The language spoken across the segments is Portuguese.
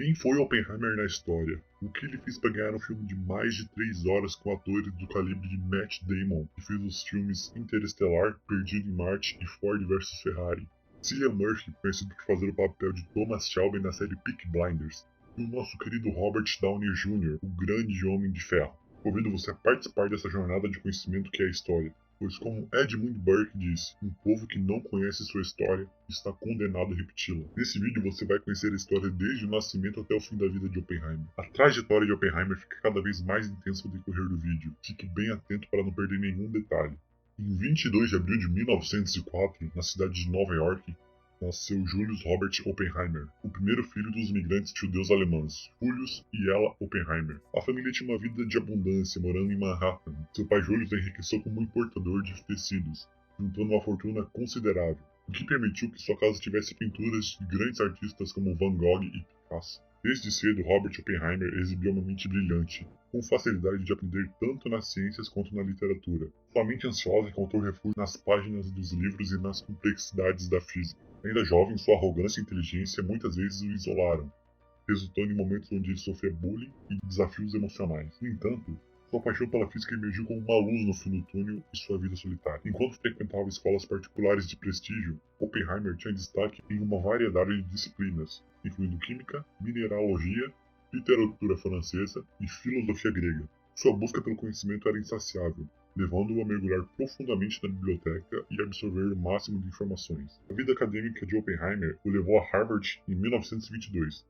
Quem foi Oppenheimer na história? O que ele fez para ganhar um filme de mais de 3 horas com atores do calibre de Matt Damon, que fez os filmes Interestelar, Perdido em Marte e Ford vs Ferrari? Cillian Murphy, conhecido por fazer o papel de Thomas Shelby na série Peaky Blinders. E o nosso querido Robert Downey Jr., o grande Homem de Ferro. Convido você a participar dessa jornada de conhecimento que é a história. Pois como Edmund Burke disse, um povo que não conhece sua história está condenado a repeti-la. Nesse vídeo você vai conhecer a história desde o nascimento até o fim da vida de Oppenheimer. A trajetória de Oppenheimer fica cada vez mais intensa ao decorrer do vídeo. Fique bem atento para não perder nenhum detalhe. Em 22 de abril de 1904, na cidade de Nova York, nasceu Julius Robert Oppenheimer, o primeiro filho dos imigrantes judeus alemães, Julius e Ella Oppenheimer. A família tinha uma vida de abundância, morando em Manhattan. Seu pai Julius enriqueceu como importador de tecidos, juntando uma fortuna considerável, o que permitiu que sua casa tivesse pinturas de grandes artistas como Van Gogh e Picasso. Desde cedo, Robert Oppenheimer exibiu uma mente brilhante, com facilidade de aprender tanto nas ciências quanto na literatura. Sua mente ansiosa encontrou refúgio nas páginas dos livros e nas complexidades da física. Ainda jovem, sua arrogância e inteligência muitas vezes o isolaram, resultando em momentos onde ele sofria bullying e desafios emocionais. No entanto, sua paixão pela física emergiu como uma luz no fim do túnel de sua vida solitária. Enquanto frequentava escolas particulares de prestígio, Oppenheimer tinha destaque em uma variedade de disciplinas, incluindo química, mineralogia, literatura francesa e filosofia grega. Sua busca pelo conhecimento era insaciável, levando-o a mergulhar profundamente na biblioteca e absorver o máximo de informações. A vida acadêmica de Oppenheimer o levou a Harvard em 1922,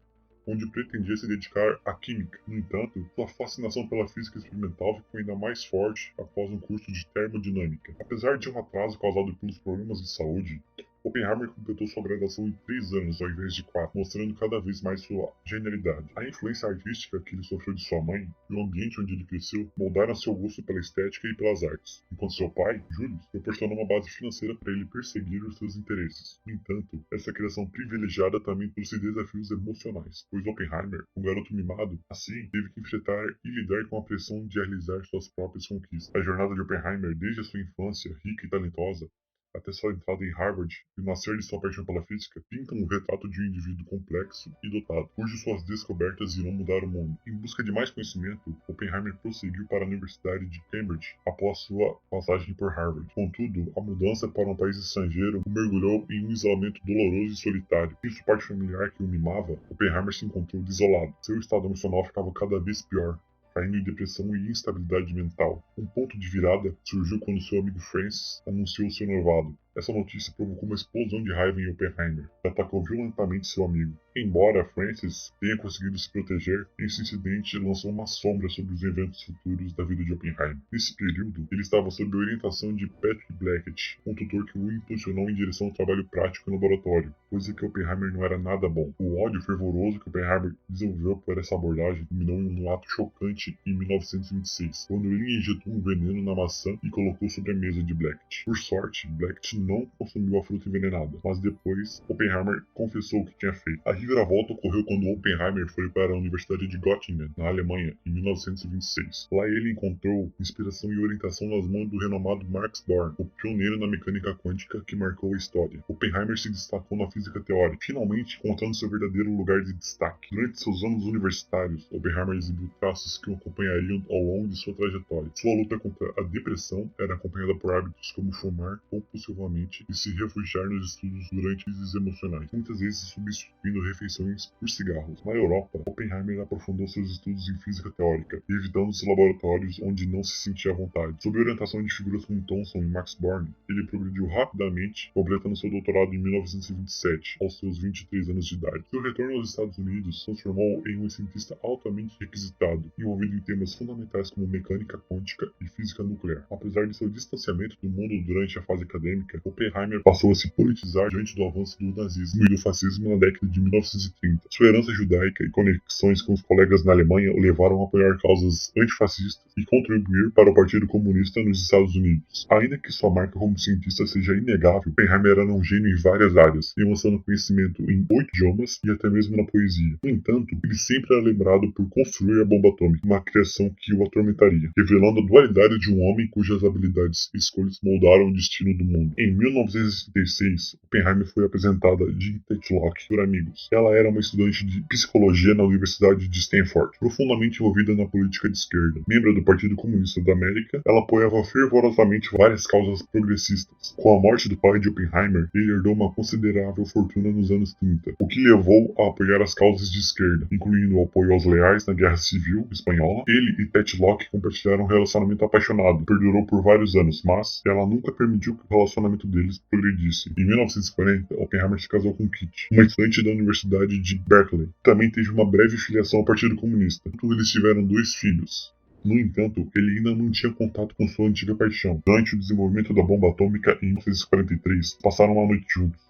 onde pretendia se dedicar à química. No entanto, sua fascinação pela física experimental ficou ainda mais forte após um curso de termodinâmica. Apesar de um atraso causado pelos problemas de saúde, Oppenheimer completou sua graduação em 3 anos ao invés de 4, mostrando cada vez mais sua genialidade. A influência artística que ele sofreu de sua mãe e o ambiente onde ele cresceu moldaram seu gosto pela estética e pelas artes, enquanto seu pai, Julius, proporcionou uma base financeira para ele perseguir os seus interesses. No entanto, essa criação privilegiada também trouxe desafios emocionais, pois Oppenheimer, um garoto mimado, assim, teve que enfrentar e lidar com a pressão de realizar suas próprias conquistas. A jornada de Oppenheimer, desde a sua infância rica e talentosa, até sua entrada em Harvard e o nascer de sua paixão pela física, pintam um retrato de um indivíduo complexo e dotado, cujas suas descobertas irão mudar o mundo. Em busca de mais conhecimento, Oppenheimer prosseguiu para a Universidade de Cambridge após sua passagem por Harvard. Contudo, a mudança para um país estrangeiro o mergulhou em um isolamento doloroso e solitário. Em sua parte familiar que o mimava, Oppenheimer se encontrou desolado. Seu estado emocional ficava cada vez pior, caindo em depressão e instabilidade mental. Um ponto de virada surgiu quando seu amigo Francis anunciou seu noivado. Essa notícia provocou uma explosão de raiva em Oppenheimer, que atacou violentamente seu amigo. Embora Francis tenha conseguido se proteger, esse incidente lançou uma sombra sobre os eventos futuros da vida de Oppenheimer. Nesse período, ele estava sob a orientação de Patrick Blackett, um tutor que o impulsionou em direção ao trabalho prático no laboratório, coisa que Oppenheimer não era nada bom. O ódio fervoroso que Oppenheimer desenvolveu por essa abordagem culminou em um ato chocante em 1926, quando ele injetou um veneno na maçã e colocou sobre a mesa de Blackett. Por sorte, Blackett não consumiu a fruta envenenada, mas depois Oppenheimer confessou o que tinha feito. A reviravolta ocorreu quando Oppenheimer foi para a Universidade de Göttingen, na Alemanha, em 1926. Lá ele encontrou inspiração e orientação nas mãos do renomado Max Born, o pioneiro na mecânica quântica que marcou a história. Oppenheimer se destacou na física teórica, finalmente encontrando seu verdadeiro lugar de destaque. Durante seus anos universitários, Oppenheimer exibiu traços que o acompanhariam ao longo de sua trajetória. Sua luta contra a depressão era acompanhada por hábitos como fumar compulsivamente e se refugiar nos estudos durante crises emocionais, muitas vezes substituindo refeições por cigarros. Na Europa, Oppenheimer aprofundou seus estudos em física teórica, evitando os laboratórios onde não se sentia à vontade. Sob a orientação de figuras como Thomson e Max Born, ele progrediu rapidamente, completando seu doutorado em 1927, aos seus 23 anos de idade. Seu retorno aos Estados Unidos transformou em um cientista altamente requisitado, envolvido em temas fundamentais como mecânica quântica e física nuclear. Apesar de seu distanciamento do mundo durante a fase acadêmica, Oppenheimer passou a se politizar diante do avanço do nazismo e do fascismo na década de 1930. Sua herança judaica e conexões com os colegas na Alemanha o levaram a apoiar causas antifascistas e contribuir para o Partido Comunista nos Estados Unidos. Ainda que sua marca como cientista seja inegável, Oppenheimer era um gênio em várias áreas, demonstrando conhecimento em 8 idiomas e até mesmo na poesia. No entanto, ele sempre era lembrado por construir a bomba atômica, uma criação que o atormentaria, revelando a dualidade de um homem cujas habilidades e escolhas moldaram o destino do mundo. Em 1966, Oppenheimer foi apresentada a Jim Tetlock por amigos, Ela era uma estudante de psicologia na Universidade de Stanford, profundamente envolvida na política de esquerda. Membro do Partido Comunista da América, ela apoiava fervorosamente várias causas progressistas. Com a morte do pai de Oppenheimer, ele herdou uma considerável fortuna nos anos 30, o que levou a apoiar as causas de esquerda, incluindo o apoio aos leais na Guerra Civil Espanhola. Ele e Ted Locke compartilharam um relacionamento apaixonado, que perdurou por vários anos, mas ela nunca permitiu que o relacionamento deles progredisse. Em 1940, Oppenheimer se casou com Kitty, uma estudante da Universidade de Berkeley. Também teve uma breve filiação ao Partido Comunista. Juntos eles tiveram 2 filhos. No entanto, ele ainda mantinha contato com sua antiga paixão. Durante o desenvolvimento da bomba atômica em 1943, passaram uma noite juntos.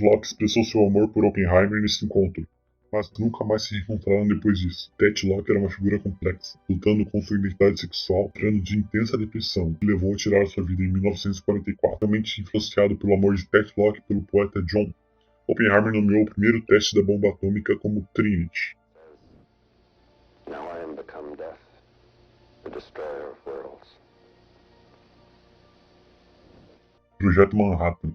Locke expressou seu amor por Oppenheimer nesse encontro, mas nunca mais se reencontraram depois disso. Ted Locke era uma figura complexa, lutando com sua identidade sexual, sofrendo de intensa depressão, que levou a tirar sua vida em 1944. Realmente influenciado pelo amor de Ted Locke pelo poeta John, Oppenheimer nomeou o primeiro teste da bomba atômica como Trinity. Now I am become death, the destroyer of worlds. Projeto Manhattan.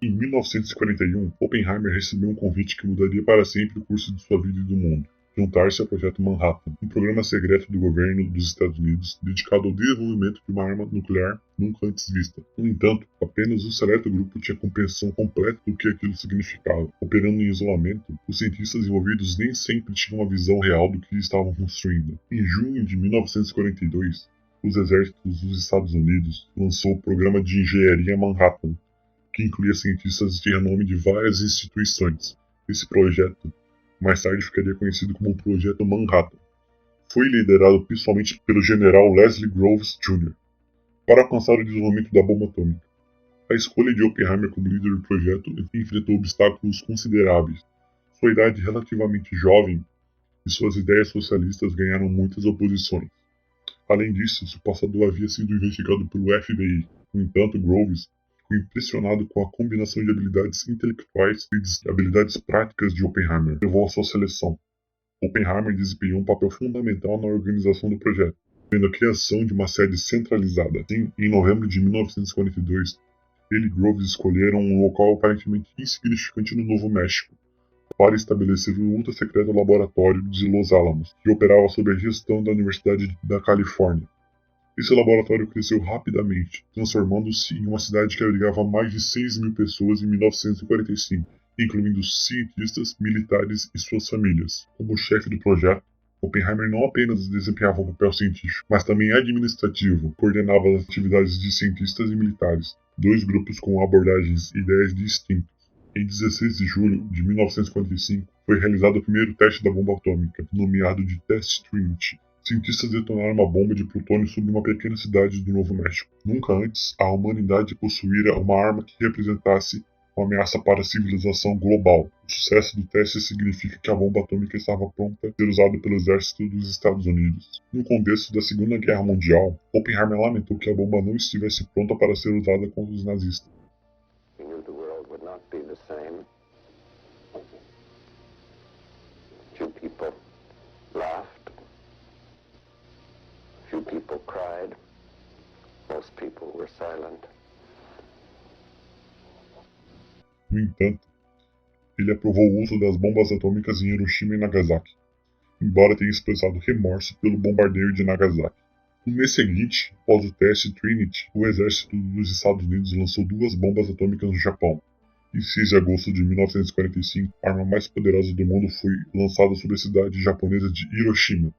Em 1941, Oppenheimer recebeu um convite que mudaria para sempre o curso de sua vida e do mundo. Juntar-se ao Projeto Manhattan, um programa secreto do governo dos Estados Unidos dedicado ao desenvolvimento de uma arma nuclear nunca antes vista. No entanto, apenas um seleto grupo tinha compreensão completa do que aquilo significava. Operando em isolamento, os cientistas envolvidos nem sempre tinham uma visão real do que estavam construindo. Em junho de 1942, os exércitos dos Estados Unidos lançou o Programa de Engenharia Manhattan, que incluía cientistas de renome de várias instituições. Esse projeto mais tarde ficaria conhecido como o Projeto Manhattan. Foi liderado principalmente pelo general Leslie Groves Jr. para alcançar o desenvolvimento da bomba atômica. A escolha de Oppenheimer como líder do projeto enfrentou obstáculos consideráveis. Sua idade relativamente jovem e suas ideias socialistas ganharam muitas oposições. Além disso, seu passado havia sido investigado pelo FBI. No entanto, Groves ficou impressionado com a combinação de habilidades intelectuais e de habilidades práticas de Oppenheimer, que levou à sua seleção. Oppenheimer desempenhou um papel fundamental na organização do projeto, tendo a criação de uma sede centralizada. Assim, em novembro de 1942, ele e Groves escolheram um local aparentemente insignificante no Novo México para estabelecer o ultra-secreto laboratório de Los Alamos, que operava sob a gestão da Universidade da Califórnia. Esse laboratório cresceu rapidamente, transformando-se em uma cidade que abrigava mais de 6.000 pessoas em 1945, incluindo cientistas, militares e suas famílias. Como chefe do projeto, Oppenheimer não apenas desempenhava um papel científico, mas também administrativo, coordenava as atividades de cientistas e militares, 2 grupos com abordagens e ideias distintas. Em 16 de julho de 1945, foi realizado o primeiro teste da bomba atômica, nomeado de Teste Trinity. Cientistas detonaram uma bomba de plutônio sobre uma pequena cidade do Novo México. Nunca antes a humanidade possuíra uma arma que representasse uma ameaça para a civilização global. O sucesso do teste significa que a bomba atômica estava pronta a ser usada pelo exército dos Estados Unidos. No contexto da Segunda Guerra Mundial, Oppenheimer lamentou que a bomba não estivesse pronta para ser usada contra os nazistas. He knew the world would not be the same. Few people laughed. Few people cried. Most people were silent. No entanto, ele aprovou o uso das bombas atômicas em Hiroshima e Nagasaki, embora tenha expressado remorso pelo bombardeio de Nagasaki. No mês seguinte, após o teste Trinity, o exército dos Estados Unidos lançou 2 bombas atômicas no Japão. Em 6 de agosto de 1945, a arma mais poderosa do mundo foi lançada sobre a cidade japonesa de Hiroshima.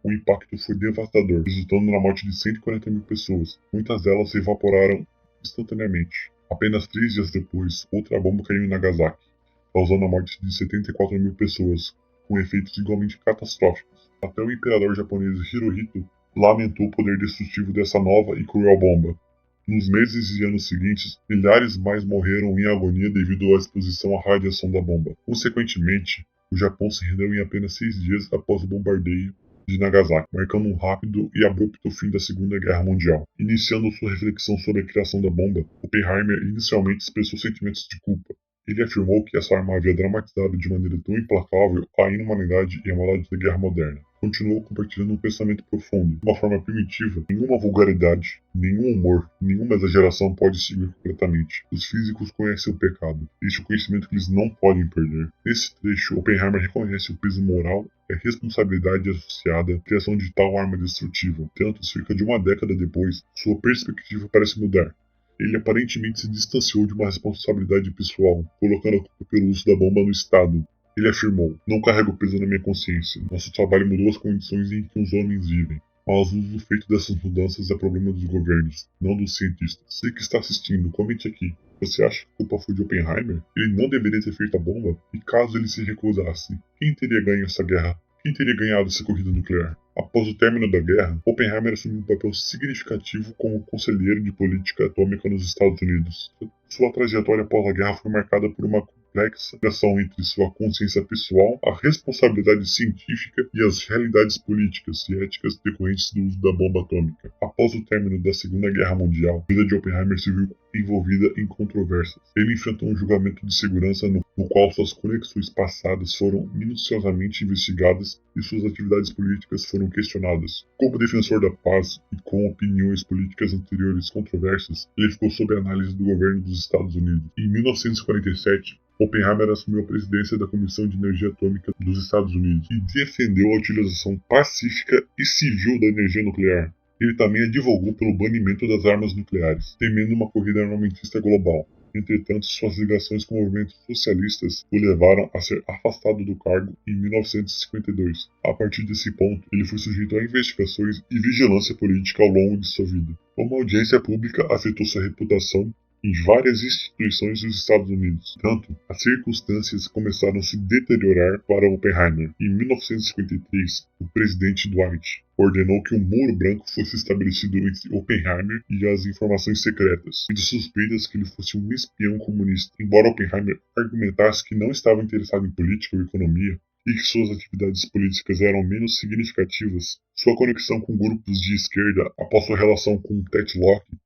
O impacto foi devastador, resultando na morte de 140.000 pessoas. Muitas delas se evaporaram instantaneamente. Apenas 3 dias depois, outra bomba caiu em Nagasaki, causando a morte de 74.000 pessoas, com efeitos igualmente catastróficos. Até o imperador japonês Hirohito lamentou o poder destrutivo dessa nova e cruel bomba. Nos meses e anos seguintes, milhares mais morreram em agonia devido à exposição à radiação da bomba. Consequentemente, o Japão se rendeu em apenas 6 dias após o bombardeio de Nagasaki, marcando um rápido e abrupto fim da Segunda Guerra Mundial. Iniciando sua reflexão sobre a criação da bomba, Oppenheimer inicialmente expressou sentimentos de culpa. Ele afirmou que essa arma havia dramatizado de maneira tão implacável a inumanidade e a maldade da guerra moderna. continuou compartilhando um pensamento profundo, de uma forma primitiva. Nenhuma vulgaridade, nenhum humor, nenhuma exageração pode seguir completamente. Os físicos conhecem o pecado. Este é o conhecimento que eles não podem perder. Nesse trecho, Oppenheimer reconhece o peso moral e a responsabilidade associada à criação de tal arma destrutiva. Tanto, cerca de uma década depois, sua perspectiva parece mudar. Ele aparentemente se distanciou de uma responsabilidade pessoal, colocando a culpa pelo uso da bomba no Estado. Ele afirmou: "Não carrego peso na minha consciência. Nosso trabalho mudou as condições em que os homens vivem. Mas o uso feito dessas mudanças é problema dos governos, não dos cientistas." Você que está assistindo, comente aqui. Você acha que a culpa foi de Oppenheimer? Ele não deveria ter feito a bomba? E caso ele se recusasse, quem teria ganho essa guerra? Quem teria ganhado essa corrida nuclear? Após o término da guerra, Oppenheimer assumiu um papel significativo como conselheiro de política atômica nos Estados Unidos. Sua trajetória após a guerra foi marcada por uma complexa ligação entre sua consciência pessoal, a responsabilidade científica e as realidades políticas e éticas decorrentes do uso da bomba atômica. Após o término da Segunda Guerra Mundial, a vida de Oppenheimer se viu envolvida em controvérsias. Ele enfrentou um julgamento de segurança no qual suas conexões passadas foram minuciosamente investigadas e suas atividades políticas foram questionadas. Como defensor da paz e com opiniões políticas anteriores controversas, ele ficou sob a análise do governo dos Estados Unidos. Em 1947, Oppenheimer assumiu a presidência da Comissão de Energia Atômica dos Estados Unidos e defendeu a utilização pacífica e civil da energia nuclear. Ele também advogou pelo banimento das armas nucleares, temendo uma corrida armamentista global. Entretanto, suas ligações com movimentos socialistas o levaram a ser afastado do cargo em 1952. A partir desse ponto, ele foi sujeito a investigações e vigilância política ao longo de sua vida. Uma audiência pública afetou sua reputação em várias instituições dos Estados Unidos. Tanto, as circunstâncias começaram a se deteriorar para Oppenheimer. Em 1953, o presidente Dwight ordenou que um muro branco fosse estabelecido entre Oppenheimer e as informações secretas, e de suspeitas que ele fosse um espião comunista. Embora Oppenheimer argumentasse que não estava interessado em política ou economia, e que suas atividades políticas eram menos significativas, sua conexão com grupos de esquerda após sua relação com Ted Locke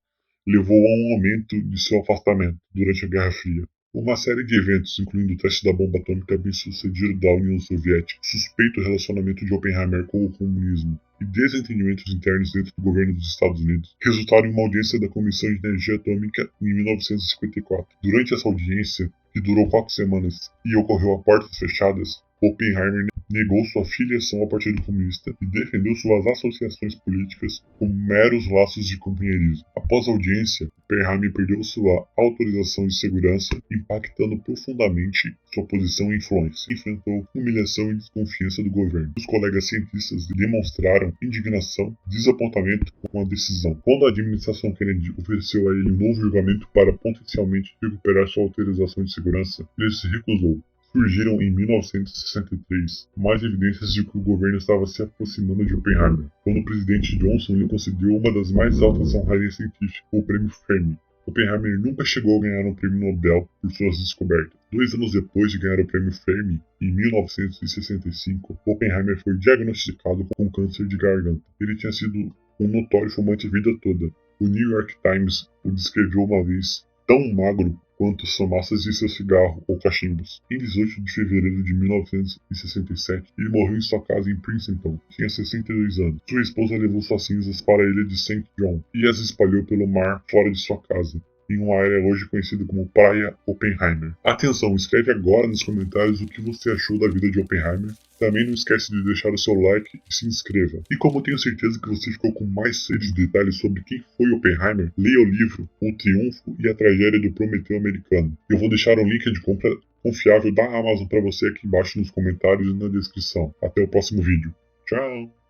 levou a um aumento de seu afastamento durante a Guerra Fria. Uma série de eventos, incluindo o teste da bomba atômica bem-sucedido da União Soviética, suspeito relacionamento de Oppenheimer com o comunismo e desentendimentos internos dentro do governo dos Estados Unidos, resultaram em uma audiência da Comissão de Energia Atômica em 1954. Durante essa audiência, que durou 4 semanas e ocorreu a portas fechadas, Oppenheimer negou sua filiação ao Partido Comunista e defendeu suas associações políticas como meros laços de companheirismo. Após a audiência, Oppenheimer perdeu sua autorização de segurança, impactando profundamente sua posição e influência. Enfrentou humilhação e desconfiança do governo. Os colegas cientistas demonstraram indignação e desapontamento com a decisão. Quando a administração Kennedy ofereceu a ele um novo julgamento para potencialmente recuperar sua autorização de segurança, ele se recusou. Surgiram em 1963 mais evidências de que o governo estava se aproximando de Oppenheimer, quando o presidente Johnson lhe concedeu uma das mais altas honrarias científicas, o Prêmio Fermi. Oppenheimer nunca chegou a ganhar um prêmio Nobel por suas descobertas. 2 anos depois de ganhar o Prêmio Fermi, em 1965, Oppenheimer foi diagnosticado com câncer de garganta. Ele tinha sido um notório fumante a vida toda. O New York Times o descreveu uma vez tão magro quanto as fumaças de seu cigarro ou cachimbos. Em 18 de fevereiro de 1967, ele morreu em sua casa em Princeton. Tinha 62 anos. Sua esposa levou suas cinzas para a ilha de St. John e as espalhou pelo mar fora de sua casa, em uma área hoje conhecida como Praia Oppenheimer. Atenção, escreve agora nos comentários o que você achou da vida de Oppenheimer. Também não esquece de deixar o seu like e se inscreva. E como tenho certeza que você ficou com mais sede de detalhes sobre quem foi Oppenheimer, leia o livro O Triunfo e a Tragédia do Prometeu Americano. Eu vou deixar um link de compra confiável da Amazon para você aqui embaixo nos comentários e na descrição. Até o próximo vídeo. Tchau!